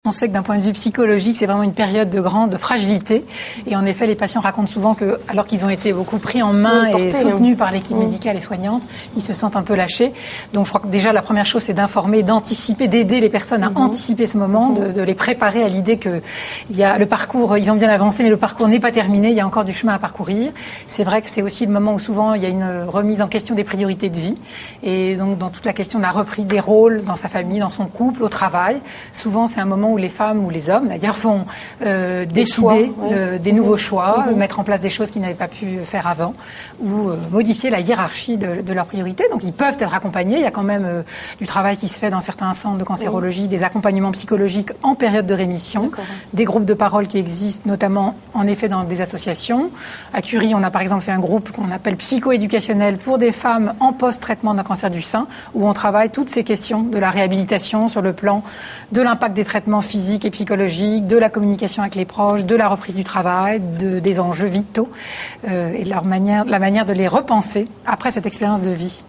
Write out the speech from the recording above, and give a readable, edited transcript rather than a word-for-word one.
On sait que d'un point de vue psychologique, c'est vraiment une période de grande fragilité. Et en effet, les patients racontent souvent que, alors qu'ils ont été beaucoup pris en main et soutenus par l'équipe médicale et soignante, ils se sentent un peu lâchés. Donc je crois que déjà la première chose, c'est d'informer, d'anticiper, d'aider les personnes à anticiper ce moment, de les préparer à l'idée que il y a le parcours, ils ont bien avancé, mais le parcours n'est pas terminé, il y a encore du chemin à parcourir. C'est vrai que c'est aussi le moment où souvent il y a une remise en question des priorités de vie. Et donc dans toute la question de la reprise des rôles dans sa famille, dans son couple, au travail, souvent c'est un moment où les femmes ou les hommes, d'ailleurs, vont décider des nouveaux choix, mettre en place des choses qu'ils n'avaient pas pu faire avant, ou modifier la hiérarchie de leurs priorités. Donc, ils peuvent être accompagnés. Il y a quand même du travail qui se fait dans certains centres de cancérologie, des accompagnements psychologiques en période de rémission, des groupes de parole qui existent, notamment, en effet, dans des associations. À Curie, on a par exemple fait un groupe qu'on appelle psycho-éducationnel pour des femmes en post-traitement d'un cancer du sein, où on travaille toutes ces questions de la réhabilitation sur le plan de l'impact des traitements physiques et psychologiques, de la communication avec les proches, de la reprise du travail, des enjeux vitaux et la manière de les repenser après cette expérience de vie.